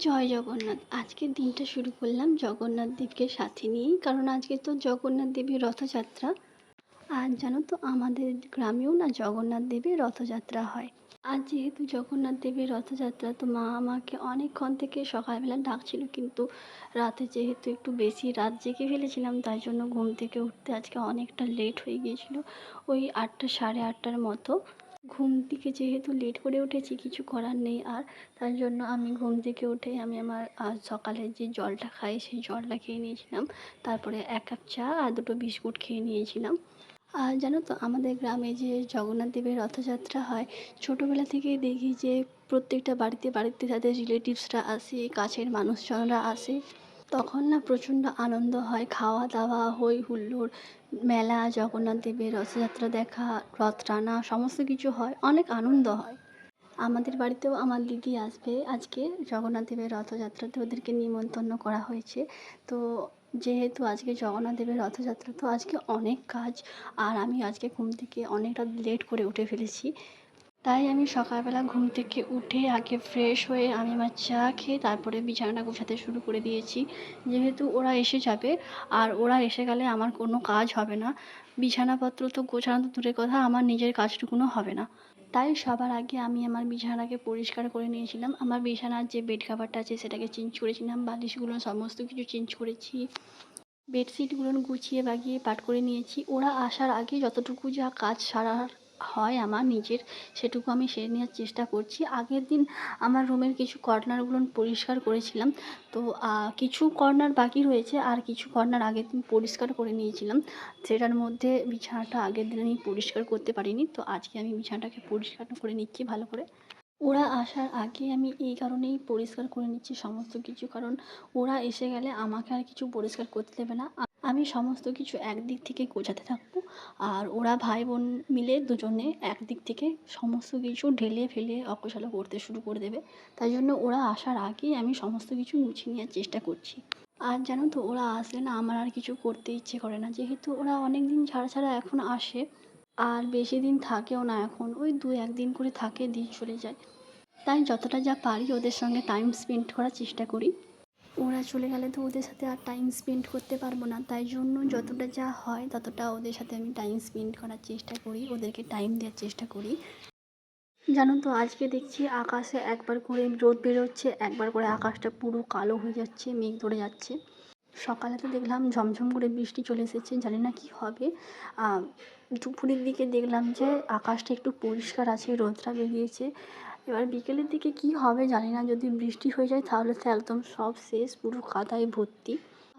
জয় জগন্নাথ। আজকের দিনটা শুরু করলাম জগন্নাথ দেবকে সাথে নিয়েই, কারণ আজকে তো জগন্নাথ দেবের রথযাত্রা। আর জানো তো আমাদের গ্রামেও না জগন্নাথ দেবের রথযাত্রা হয়। আর যেহেতু জগন্নাথ দেবের রথযাত্রা, তো মা আমাকে অনেকক্ষণ থেকে সকালবেলা ডাকছিল, কিন্তু রাতে যেহেতু একটু বেশি রাত জেগে ফেলেছিলাম, তাই জন্য ঘুম থেকে উঠতে আজকে অনেকটা লেট হয়ে গিয়েছিল। ওই 8টা সাড়ে 8টার মতো। ঘুম থেকে যেহেতু লেট করে উঠেছি, কিছু করার নেই আর। তার জন্য আমি ঘুম থেকে উঠে আমি আমার সকালে যে জলটা খাই সেই জলটা খেয়ে নিয়েছিলাম। তারপরে 1 কাপ চা আর 2টো বিস্কুট খেয়ে নিয়েছিলাম। আর জানো তো আমাদের গ্রামে যে জগন্নাথ দেবের রথযাত্রা হয়, ছোটোবেলা থেকেই দেখি যে প্রত্যেকটা বাড়িতে বাড়িতে তাদের রিলেটিভসরা আসে, কাছের মানুষজনরা আসে। তখন না প্রচণ্ড আনন্দ হয়, খাওয়া দাওয়া, হই হুল্লোড়, মেলা, জগন্নাথ দেবের রথযাত্রা দেখা, রথ টানা, সমস্ত কিছু হয়, অনেক আনন্দ হয়। আমাদের বাড়িতেও আমার দিদি আসবে আজকে জগন্নাথ দেবের রথযাত্রাতে, ওদেরকে নিমন্ত্রণ করা হয়েছে। তো যেহেতু আজকে জগন্নাথ দেবের রথযাত্রা, তো আজকে অনেক কাজ। আর আমি আজকে ঘুম থেকে অনেকটা লেট করে উঠে ফেলেছি। তাই আমি সকালবেলা ঘুম থেকে উঠে আগে ফ্রেশ হয়ে আমি আমার চা খেয়ে তারপরে বিছানাটা গোছাতে শুরু করে দিয়েছি। যেহেতু ওরা এসে যাবে, আর ওরা এসে গেলে আমার কোনো কাজ হবে না। বিছানাপত্র তো গোছানো তো দূরের কথা, আমার নিজের কাজটুকুনও হবে না। তাই সবার আগে আমি আমার বিছানাটাকে পরিষ্কার করে নিয়েছিলাম। আমার বিছানার যে বেড কাভারটা আছে সেটাকে চেঞ্জ করেছিলাম, বালিশগুলো সমস্ত কিছু চেঞ্জ করেছি, বেডশিটগুলো গুছিয়ে বাগিয়ে পাট করে নিয়েছি। ওরা আসার আগে যতটুকু যা কাজ সারার হয় আমার নিজের, সেটুকু আমি সেরে নেওয়ার চেষ্টা করছি। আগের দিন আমার রুমের কিছু কর্নারগুলো পরিষ্কার করেছিলাম, তো কিছু কর্নার বাকি রয়েছে, আর কিছু কর্নার আগের দিন পরিষ্কার করে নিয়েছিলাম। সেটার মধ্যে বিছানাটা আগের দিন আমি পরিষ্কার করতে পারিনি, তো আজকে আমি বিছানাটাকে পরিষ্কার করে নিচ্ছি ভালো করে। ওরা আসার আগে আমি এই কারণেই পরিষ্কার করে নিচ্ছি সমস্ত কিছু, কারণ ওরা এসে গেলে আমাকে আর কিছু পরিষ্কার করতে দেবে না। আমি সমস্ত কিছু একদিক থেকে গোছাতে থাকবো, আর ওরা ভাই বোন মিলে দুজনে একদিক থেকে সমস্ত কিছু ঢেলে ফেলে অগোছালো করতে শুরু করে দেবে। তাই জন্য ওরা আসার আগেই আমি সমস্ত কিছু গুছিয়ে নেওয়ার চেষ্টা করছি। আর জানো তো ওরা আসলে না আমার আর কিছু করতে ইচ্ছে করে না, যেহেতু ওরা অনেক দিন ছাড়া ছাড়া এখন আসে। আর বেশি দিন থাকেও না, এখন ওই 2-1 দিন করে থাকে, দিয়ে চলে যায়। তাই যতটা যা পারি ওদের সঙ্গে টাইম স্পেন্ড করার চেষ্টা করি। ওরা চলে গেলে তো ওদের সাথে আর টাইম স্পেন্ড করতে পারবো না, তাই জন্য যতটা যা হয় ততটা ওদের সাথে আমি টাইম স্পেন্ড করার চেষ্টা করি, ওদেরকে টাইম দেওয়ার চেষ্টা করি। জানো তো আজকে দেখছি আকাশে একবার করে রোদ বেরোচ্ছে, একবার করে আকাশটা পুরো কালো হয়ে যাচ্ছে, মেঘ ধরে যাচ্ছে। সকালে তো দেখলাম ঝমঝম করে বৃষ্টি চলে এসেছে, জানি না কি হবে। দুপুরের দিকে দেখলাম যে আকাশটা একটু পরিষ্কার আছে, রোদটা বেরিয়েছে। এবার বিকেলের দিকে কি হবে জানি না, যদি বৃষ্টি হয়ে যায় তাহলে তো একদম সব শেষ, পুরো কাদায় ভর্তি।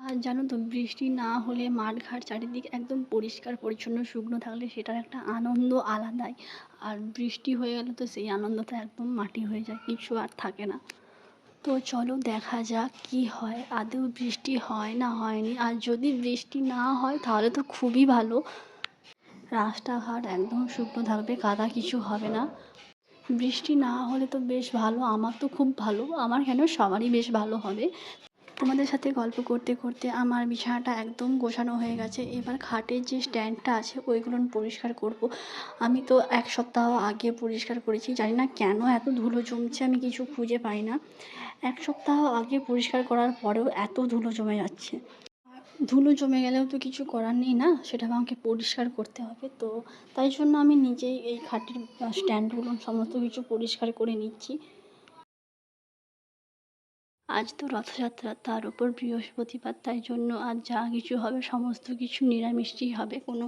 আর জানো তো বৃষ্টি না হলে মাঠঘাট চারিদিক একদম পরিষ্কার পরিচ্ছন্ন শুকনো থাকলে সেটার একটা আনন্দ আলাদাই। আর বৃষ্টি হয়ে গেলে তো সেই আনন্দটা একদম মাটি হয়ে যায়, কিছু আর থাকে না। তো চলো দেখা যাক কি হয়, আদৌ বৃষ্টি হয় না হয়নি। আর যদি বৃষ্টি না হয় তাহলে তো খুবই ভালো, রাস্তাঘাট একদম শুকনো থাকবে, কাদা কিছু হবে না। বৃষ্টি না হলে তো বেশ ভালো, আমার তো খুব ভালো, আমার কেন সবারই বেশ ভালো হবে। তোমাদের সাথে গল্প করতে করতে আমার বিছানাটা একদম গোছানো হয়ে গেছে। এবার খাটের যে স্ট্যান্ডটা আছে ওইগুলো পরিষ্কার করব। আমি তো 1 সপ্তাহ আগে পরিষ্কার করেছি, জানি না কেন এত ধুলো জমছে, আমি কিছু খুঁজে পাই না। 1 সপ্তাহ আগে পরিষ্কার করার পরেও এত ধুলো জমে যাচ্ছে। ধুলো জমে গেলেও তো কিছু করার নেই না, সেটা আমাকে পরিষ্কার করতে হবে। তো তাই জন্য আমি নিজেই এই খাটের স্ট্যান্ডগুলো সমস্ত কিছু পরিষ্কার করে নিচ্ছি। আজ তো রথযাত্রা, তার উপর বৃহস্পতিবার, তাই জন্য আজ যা কিছু হবে সমস্ত কিছু নিরামিষই হবে, কোনো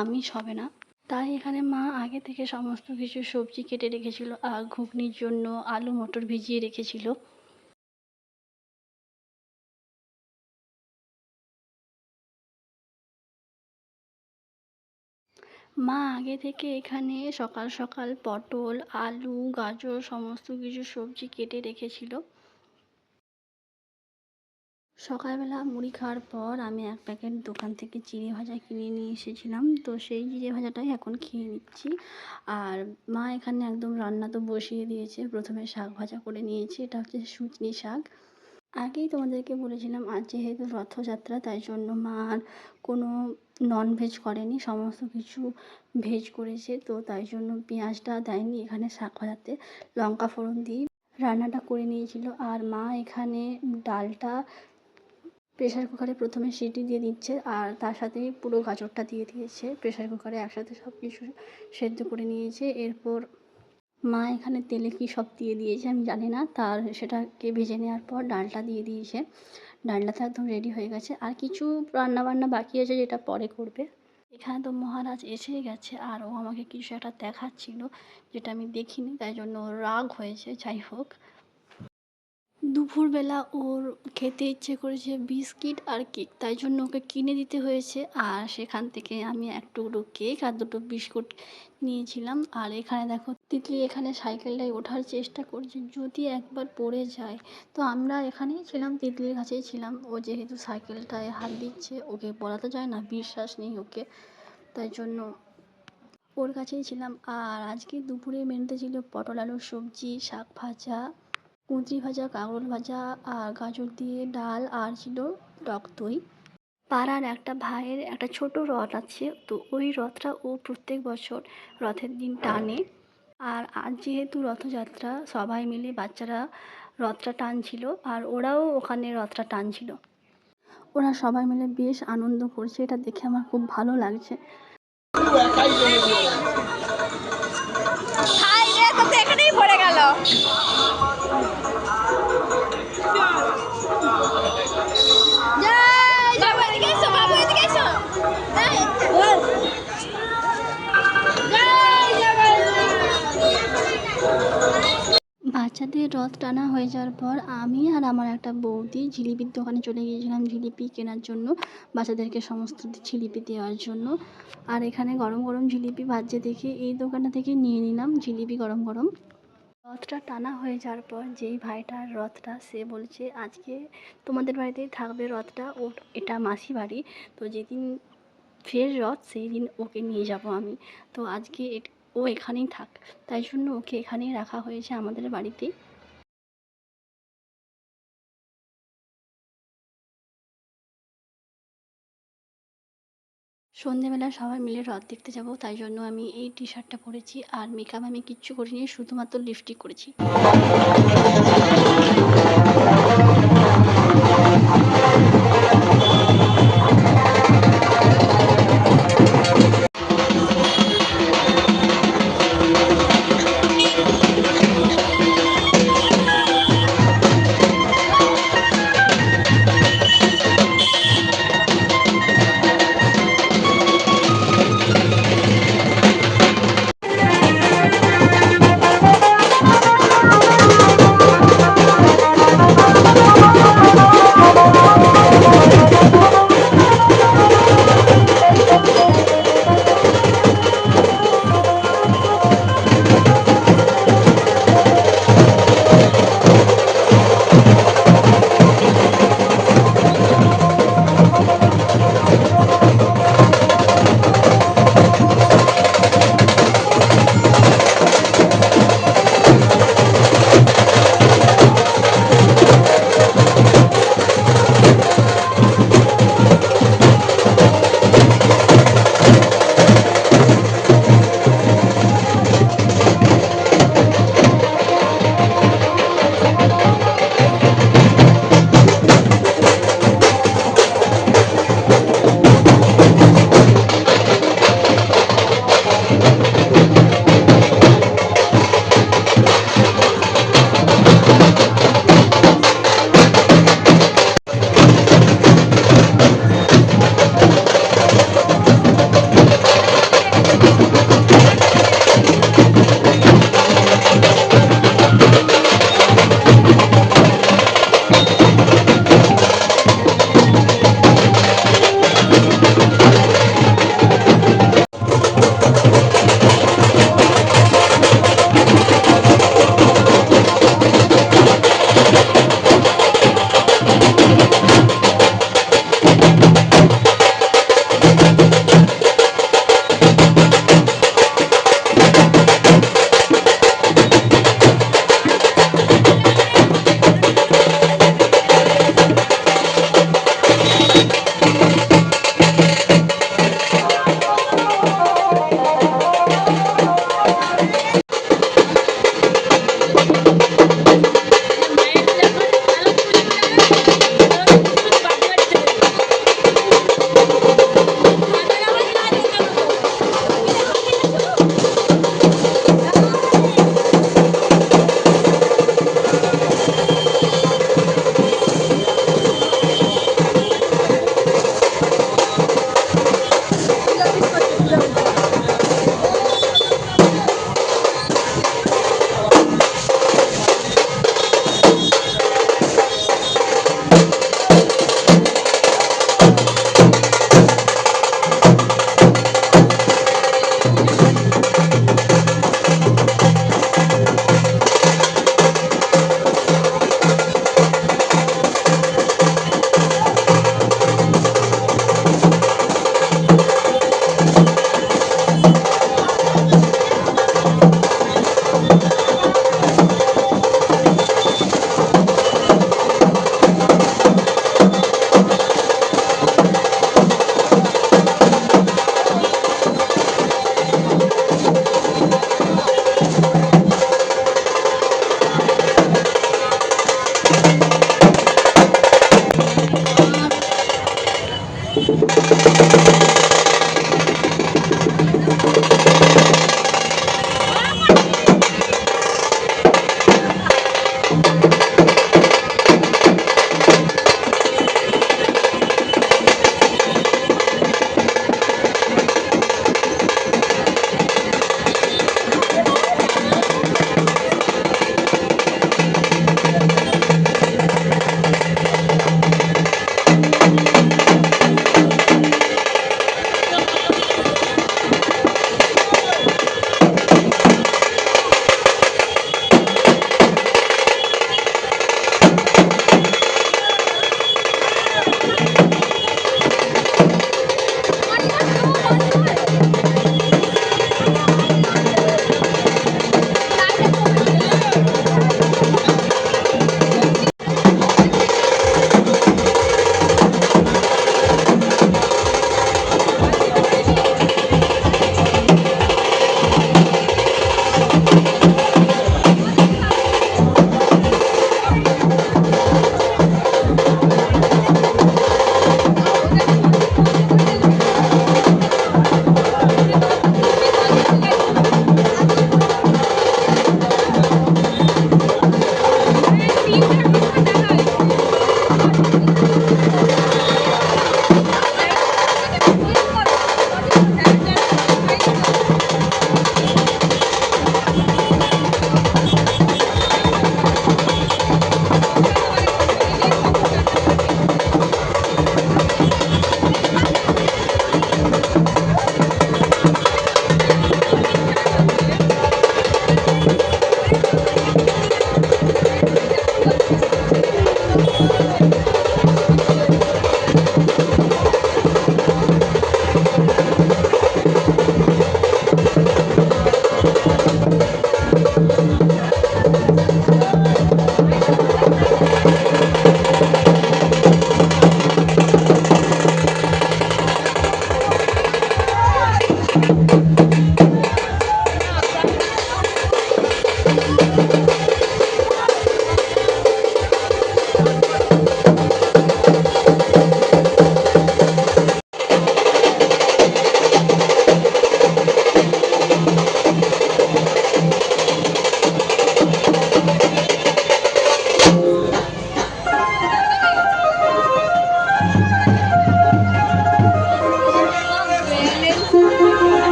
আমিষ হবে না। তাই এখানে মা আগে থেকে সমস্ত কিছু সবজি কেটে রেখেছিল, আর ঘুগনির জন্য আলু মটর ভিজিয়ে রেখেছিল। মা আগে থেকে এখানে সকাল সকাল পটল, আলু, গাজর সমস্ত কিছু সবজি কেটে রেখেছিল। সকালবেলা মুড়ি খাওয়ার পর আমি 1 প্যাকেট দোকান থেকে চিড়ে ভাজা কিনে নিয়ে এসেছিলাম, তো সেই চিড়ে ভাজাটাই এখন খেয়ে নিচ্ছি। আর মা এখানে একদম রান্না তো বসিয়ে দিয়েছে, প্রথমে শাক ভাজা করে নিয়েছি, এটা হচ্ছে সুজনি শাক। আগেই তোমাদেরকে বলেছিলাম আজ যেহেতু রথযাত্রা, তাই জন্য মা আর কোনো ননভেজ করেনি, সমস্ত কিছু ভেজ করেছে। তো তাই জন্য পেঁয়াজটা দেয়নি এখানে শাক ভাজাতে, লঙ্কা ফোড়ন দিয়ে রান্নাটা করে নিয়েছিল। আর মা এখানে ডালটা প্রেশার কুকারে প্রথমে সিটি দিয়ে দিচ্ছে, আর তার সাথেই পুরো গাজরটা দিয়ে দিয়েছে। প্রেশার কুকারে একসাথে সব কিছু সেদ্ধ করে নিয়েছে। এরপর মা এখানে তেলে কী সব দিয়ে দিয়েছে আমি জানি না, সেটাকে ভেজে নেওয়ার পর ডালটা দিয়ে দিয়েছে। ডালটা তো একদম রেডি হয়ে গেছে, আর কিছু রান্নাবান্না বাকি আছে যেটা পরে করবে। এখানে তো মহারাজ এসেই গেছে, আর ও আমাকে কিছু একটা দেখাচ্ছিল যেটা আমি দেখিনি, তাই জন্য ওর রাগ হয়েছে। যাই হোক, দুপুরবেলা ওর খেতে ইচ্ছে করেছে বিস্কিট আর কেক, তাই জন্য ওকে কিনে দিতে হয়েছে। আর সেখান থেকে আমি এক টুকরো কেক আর দুটো বিস্কুট নিয়েছিলাম। আর এখানে দেখো তিতলি এখানে সাইকেলটায় ওঠার চেষ্টা করছে, যদি একবার পড়ে যায়। তো আমরা এখানেই ছিলাম, তিতলির কাছেই ছিলাম। ও যেহেতু সাইকেলটায় হাত দিচ্ছে, ওকে বলা তো যায় না, বিশ্বাস নেই ওকে, তাই জন্য ওর কাছেই ছিলাম। আর আজকে দুপুরে মেনুতে ছিল পটল আলুর সবজি, শাক ভাজা, কুঁদরি ভাজা, কাঁকরোল ভাজা, আর গাজর দিয়ে ডাল, আর ছিল টক দই। পাড়ার একটা ভাইয়ের একটা ছোট রথ আছে, তো ওই রথটা ও প্রত্যেক বছর রথের দিন টানে। আর আজ যেহেতু রথযাত্রা, সবাই মিলে বাচ্চারা রথটা টানছিল, আর ওরাও ওখানে রথটা টানছিল। ওরা সবাই মিলে বেশ আনন্দ করছে, এটা দেখে আমার খুব ভালো লাগছে। এখানেই পড়ে গেল। বাচ্চাদের রথ টানা হয়ে যাওয়ার পর আমি আর আমার একটা বৌদি জিলিপির দোকানে চলে গিয়েছিলাম জিলিপি কেনার জন্য, বাচ্চাদেরকে সমস্ত জিলিপি দেওয়ার জন্য। আর এখানে গরম গরম জিলিপি ভাজছে দেখে এই দোকানটা থেকে নিয়ে নিলাম জিলিপি গরম গরম। রথটা টানা হয়ে যাওয়ার পর যেই ভাইটার রথটা, সে বলছে আজকে তোমাদের বাড়িতেই থাকবে রথটা, এটা মাসি বাড়ি, তো যেদিন ফের রথ সেই দিন ওকে নিয়ে যাব আমি। তো আজকে ও এখানেই থাক, তাই জন্য ওকে এখানেই রাখা হয়েছে আমাদের বাড়িতেই। সন্ধেবেলা সবাই মিলে রথ দেখতে যাব, তাই জন্য আমি এই টি শার্টটা পরেছি। আর মেকআপ আমি কিচ্ছু করিনি, শুধুমাত্র লিপস্টিক করেছি।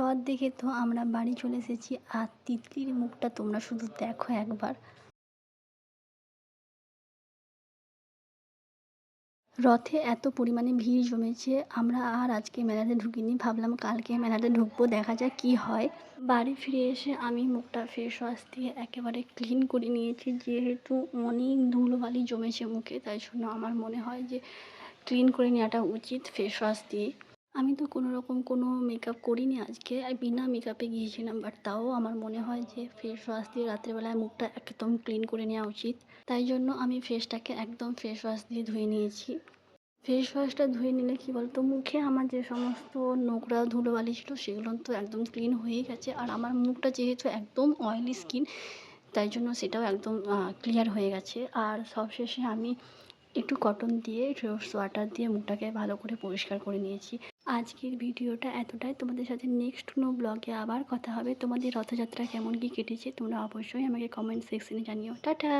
রথ দেখে তো আমরা বাড়ি চলে এসেছি, আর তিতলির মুখটা তোমরা শুধু দেখো একবার। রথে এত পরিমাণে ভিড় জমেছে, আমরা আর আজকে মেলাতে ঢুকিনি, ভাবলাম কালকে মেলাতে ঢুকবো, দেখা যাক কি হয়। বাড়ি ফিরে এসে আমি মুখটা ফেস ওয়াশ দিয়ে একেবারে ক্লিন করে নিয়েছি, যেহেতু অনেক ধুলোবালি জমেছে মুখে, তাই জন্য আমার মনে হয় যে ক্লিন করে নেওয়াটা উচিত ফেস ওয়াশ দিয়ে। আমি তো কোনো রকম কোনো মেকআপ করিনি আজকে, আর বিনা মেকআপে গিয়েছিলাম, বাট তাও আমার মনে হয় যে ফেস ওয়াশ দিয়ে রাত্রেবেলায় মুখটা একদম ক্লিন করে নেওয়া উচিত। তাই জন্য আমি ফেসটাকে একদম ফেস ওয়াশ দিয়ে ধুয়ে নিয়েছি। ফেস ওয়াশটা ধুয়ে নিলে কী বলতো, মুখে আমার যে সমস্ত নোংরা ধুলোবালি ছিল সেগুলো তো একদম ক্লিন হয়েই গেছে, আর আমার মুখটা যেহেতু একদম অয়েলি স্কিন, তাই জন্য সেটাও একদম ক্লিয়ার হয়ে গেছে। আর সবশেষে আমি একটু কটন দিয়ে রোজ ওয়াটার দিয়ে মুখটাকে ভালো করে পরিষ্কার করে নিয়েছি। আজকের ভিডিওটা এতটাই, তোমাদের সাথে নেক্সট কোনো ব্লগে আবার কথা হবে। তোমাদের রথযাত্রা কেমন কী কেটেছে তোমরা অবশ্যই আমাকে কমেন্ট সেকশনে জানিও। টাটা।